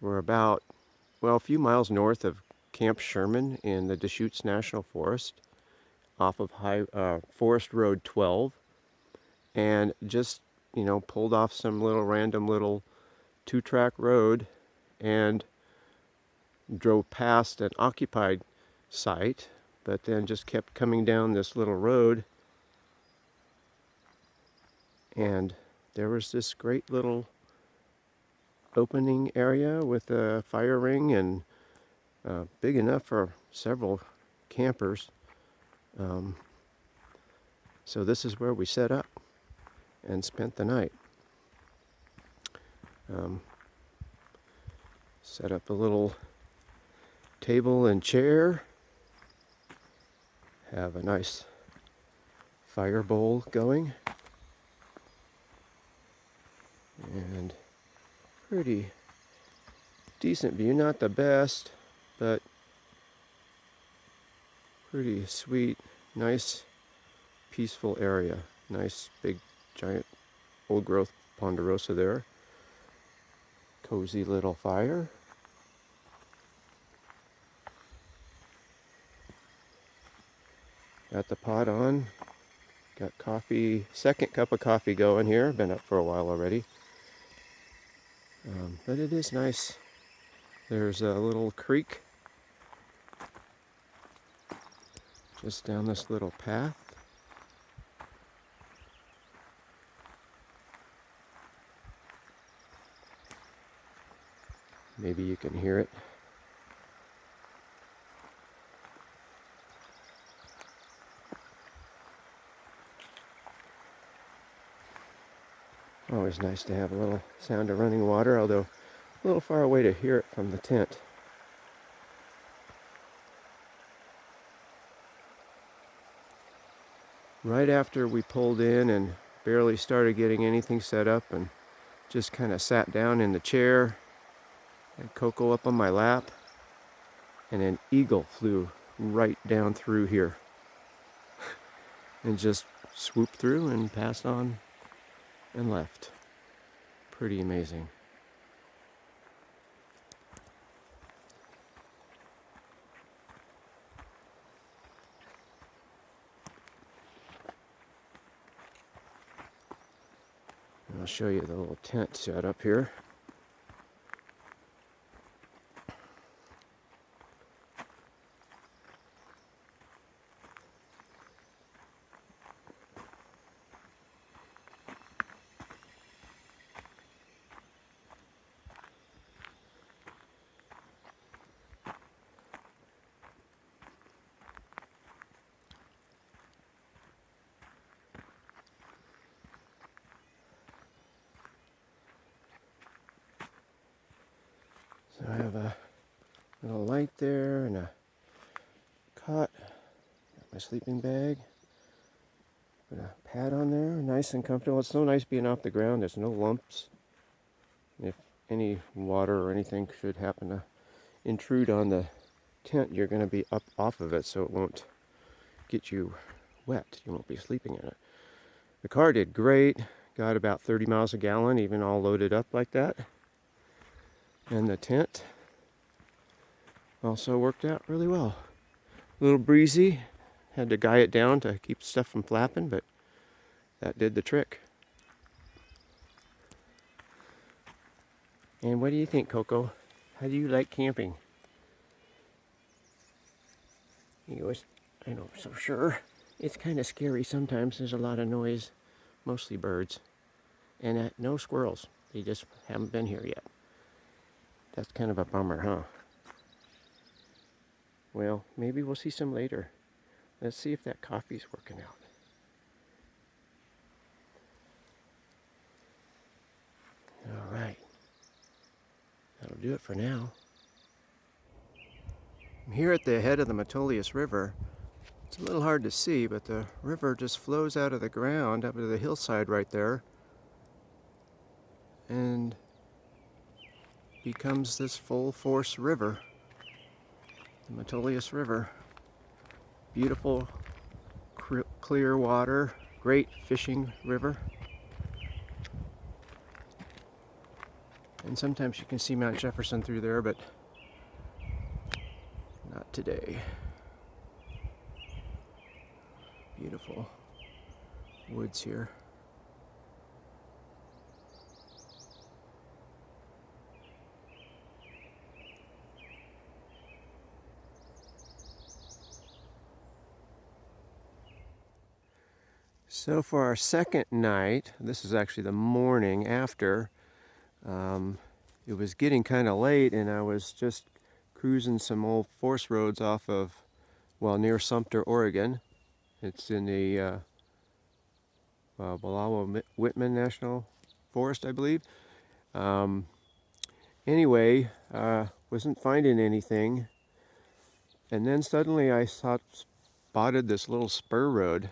We're about, well, a few miles north of Camp Sherman in the Deschutes National Forest, off of Forest Road 12, and just, pulled off some random little two-track road and drove past an occupied site, but then just kept coming down this little road, and there was this great little opening area with a fire ring and big enough for several campers. So this is where we set up and spent the night. Set up a little table and chair. Have a nice fire bowl going. And pretty decent view. Not the best, but pretty sweet, nice, peaceful area. Nice, big, giant, old growth ponderosa there. Cozy little fire. Got the pot on. Got coffee, second cup of coffee going here. Been up for a while already. But it is nice. There's a little creek just down this little path. Maybe you can hear it. Always nice to have a little sound of running water, although a little far away to hear it from the tent. Right after we pulled in and barely started getting anything set up and just kind of sat down in the chair, had Coco up on my lap, and an eagle flew right down through here and just swooped through and passed on and left. Pretty amazing. I'll show you the little tent set up here. So I have a little light there and a cot. Got my sleeping bag. Put a pad on there, nice and comfortable. It's so nice being off the ground. There's no lumps. If any water or anything should happen to intrude on the tent, you're going to be up off of it, so it won't get you wet. You won't be sleeping in it. The car did great. Got about 30 miles a gallon, even all loaded up like that. And the tent also worked out really well. A little breezy. Had to guy it down to keep stuff from flapping, but that did the trick. And what do you think, Coco? How do you like camping? He goes, I know, so sure. It's kind of scary sometimes. There's a lot of noise, mostly birds. And no squirrels. They just haven't been here yet. That's kind of a bummer, huh? Well, maybe we'll see some later. Let's see if that coffee's working out. All right. That'll do it for now. I'm here at the head of the Metolius River. It's a little hard to see, but the river just flows out of the ground up to the hillside right there and becomes this full force river, the Metolius River. Beautiful, clear water, great fishing river. And sometimes you can see Mount Jefferson through there, but not today. Beautiful woods here. So for our second night, this is actually the morning after, it was getting kind of late and I was just cruising some old forest roads off of, well, near Sumter, Oregon. It's in the Whitman National Forest, I believe. Anyway, wasn't finding anything. And then suddenly I spotted this little spur road.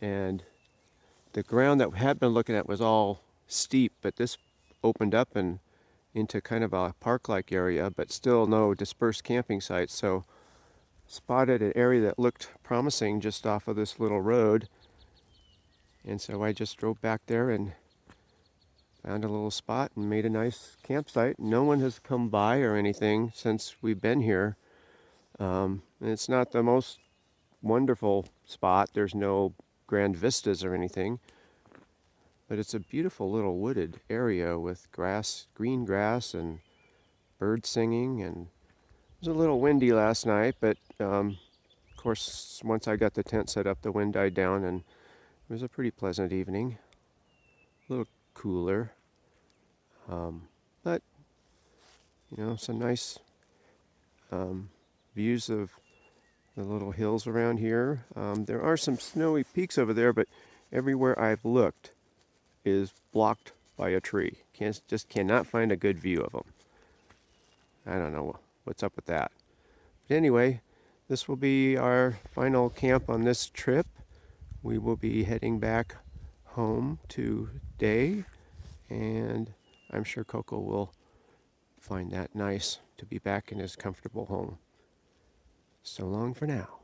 And the ground that we had been looking at was all steep, but this opened up and into kind of a park-like area, but still no dispersed camping sites. So spotted an area that looked promising just off of this little road. And so I just drove back there and found a little spot and made a nice campsite. No one has come by or anything since we've been here. And it's not the most wonderful spot. There's no grand vistas or anything. But it's a beautiful little wooded area with grass, green grass and birds singing. And it was a little windy last night, but of course, once I got the tent set up, the wind died down and it was a pretty pleasant evening. A little cooler. But, you know, some nice views of the little hills around here. There are some snowy peaks over there, but everywhere I've looked is blocked by a tree. Just cannot find a good view of them. I don't know what's up with that. But anyway, this will be our final camp on this trip. We will be heading back home today, and I'm sure Coco will find that nice to be back in his comfortable home. So long for now.